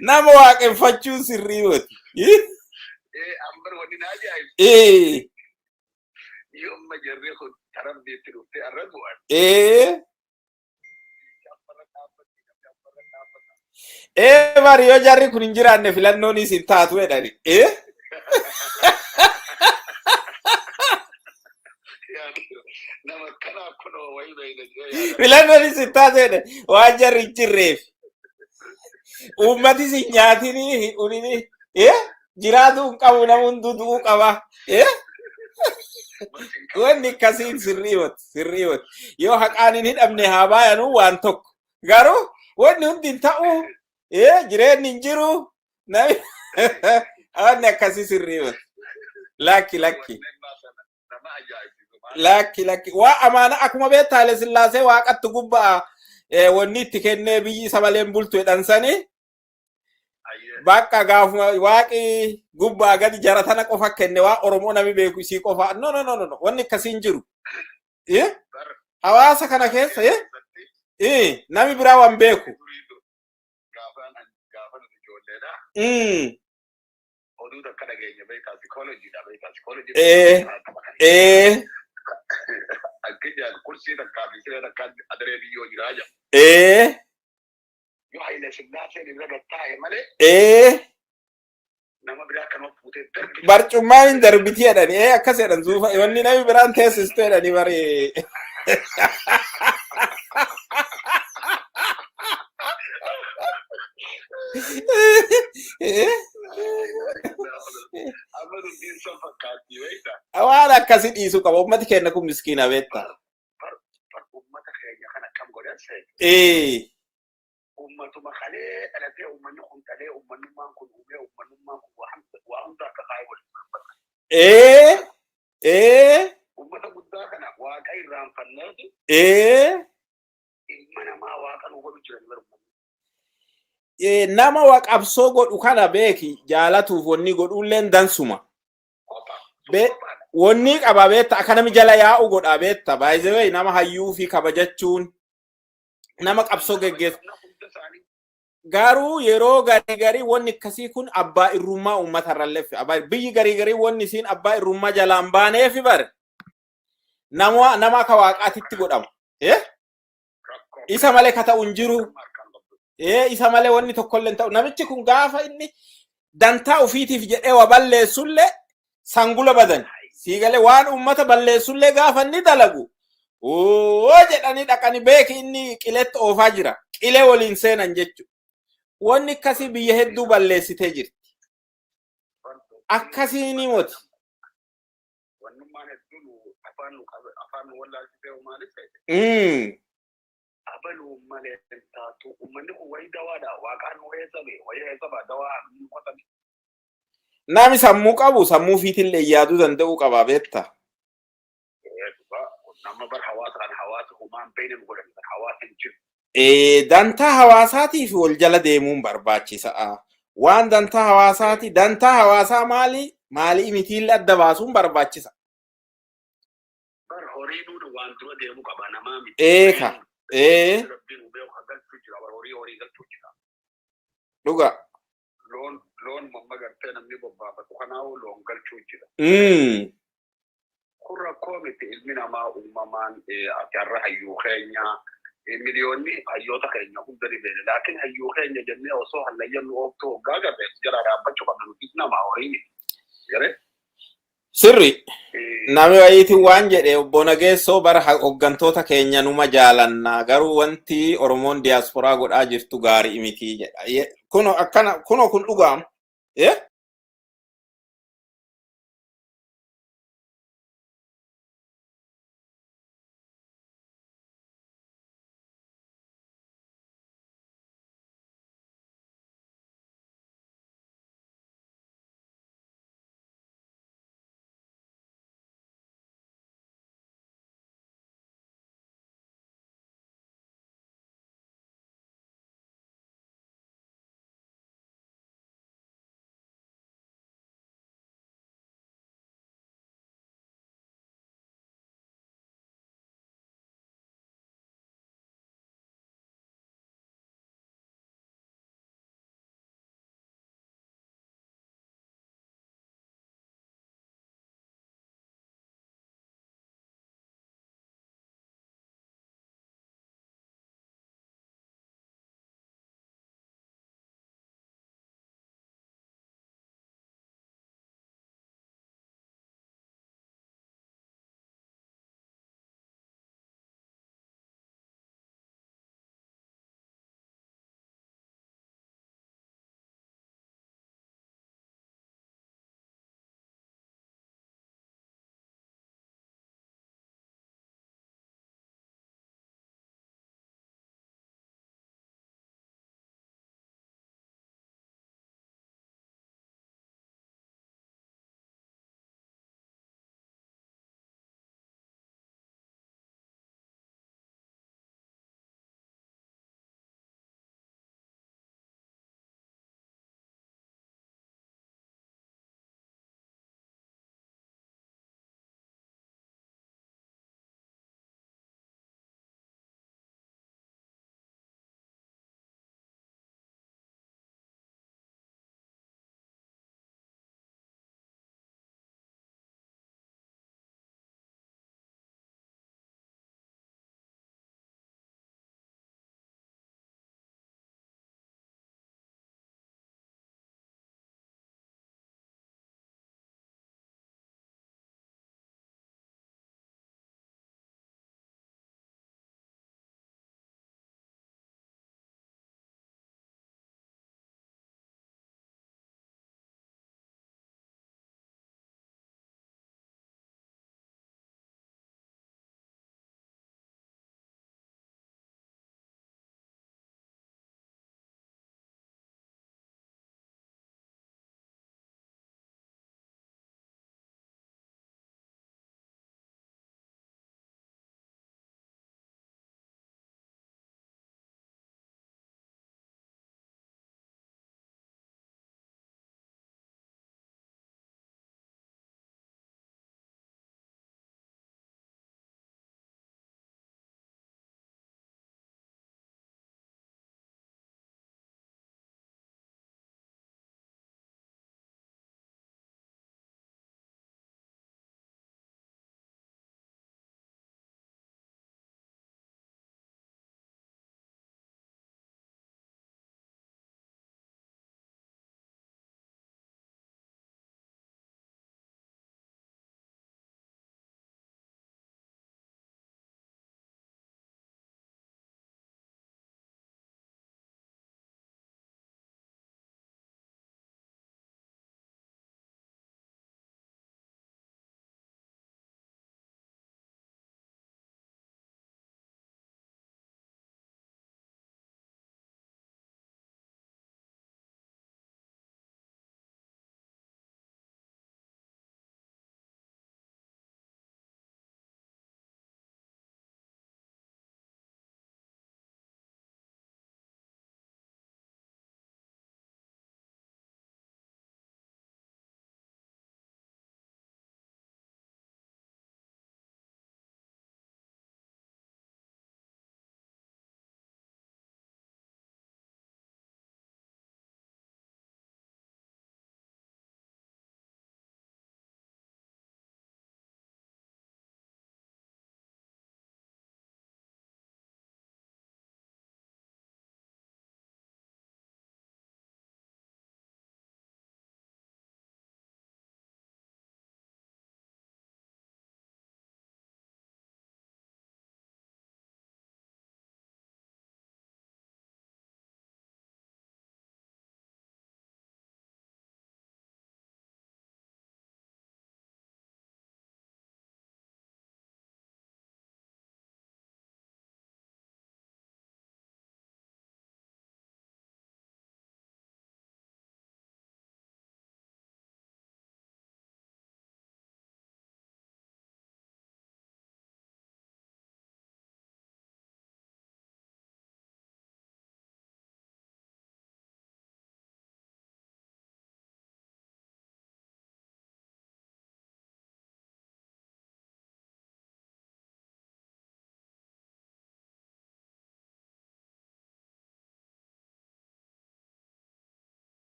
nama waaqeffachuun sirrii miti. Ambar wani na ajaa'ib. Yooma jarri kun tarabbiitti dhuftee arra bu'an. Bari yoo jarri kun hin jiraanne filannoon isin taatu jedhani. Nama kanaa kunoo wayi bayna. Filannoon isin taatu jedhani waan jarri hin jirreef. Uummati isin nyaatini unini jiraatu hin qabu namuun duuduu qaba. Wanni akkasiin sirrii miti. Yoo haqaan hin hidhamne haa baayanu waan tokko. Garuu wanni hundi hin ta'u jireenyi hin jiru nami wanni akkasii sirrii miti. Lakki. Waa amaana akkuma beektaa Haile Sillaasee waaqatti gubbaa wanni itti kennee biyyi isa malee hin bultu jedhansanii. Bakka gaafuma waaqi gubbaa gadi jara tana qofa kenne waa Oromoo nami beeku isii qofa. No. Wanni akkasii hin jiru. Hawaasa kana keessa nami biraa waan beeku. Oduu takka dhageenya beektaa psikolojiidha beektaa. Akka jaan kursii takkaa fi siree takkaa adaree biyyoo jiraa jira. Yoo Haile Sillaaseen irra gattaa'e malee. Nama biraa kan fuutee darbi. Barcummaan hin darbiti jedhani akkas jedhan zuufa wanni nami biraan teessistu jedhani bari. Waan akkasii dhiisuu qaba uummati keenya kun miskiina beektaa. Uummata keenya kana kam godhan ummatuma kalee dhalatee ummanni kun dhalee ummannummaan kun uumee ummannummaan kun waa hunda akka kaa'ee waliin ummata guddaa kana waaqa irraanfanneeti ilma namaa waaqa nu godhu jiran barbaadu. Nama waaqabsoo godhu kana beeki jaalatuuf wanni godhulleen dansuma. Wanni qaba beekta akka nami jala yaa'u godha beekta baay'ee nama hayyuu fi kabajachuun nama qabsoo geggeessu. Garuu yeroo garii wanni akkasii kun abbaa irrummaa uummata irralleef biyyi garii wanni isiin abbaa irrummaa jalaan baaneef bar nama akka waaqaatitti godhama. Isa malee ka ta'u hin jiru. Isa malee wanni tokkollee hin ta'u. Namichi kun gaafa inni dantaa ofiitiif jedhee waa balleessullee sangula badan. Siigalee waan uummata balleessullee gaafa inni dalagu. Jedhanii dhaqanii beeki inni qiletti oofaa jira. Qilee waliin seenan jechuudha. Wanni akkasii biyya hedduu balleessitee jirti. Akkasii ni moti. Wannummaan hedduun afaan wallaalchisee maaliif abaluu malee taatu uummanni kun wayii dawaadha. Waaqaan wayii eessaba dawaa hin qotame. Nami sammuu qabu sammuu fiitillee yaaduu danda'uu qaba beektaa. Nama bar hawaasa humaan beeyne godhan hawaasa hin jiru. Dantaa hawaasaatiif wal jala deemuun barbaachisa. Waan dantaa hawaasaati dantaa hawaasaa maali mitiillee adda baasuun barbaachisa. Bar horii nuti waan dura deemu qaba namaa miti. Horii galchuu jira. Dhuga. Loon mamma gartee namni bobbaafatu kanaafuu loon galchuu jira. Kun rakkoo miti ilmi namaa uumamaan asirra hayyuu keenya miliyoonni hayyoota keenya hunda ni beela. Laakiin hayyuu keenya jennee osoo hallayyannu ooftuu hoggaa gabeessu jala dhaabbachuu qabna nuti namaa horii miti. Sirri nami wayiitiin waan jedhe obbo Nageessoo bara hoggantoota keenya numa jaalanna garuu wanti Oromoon diyaasporaa godhaa jirtu gaarii miti jedha. Kun dhugaam.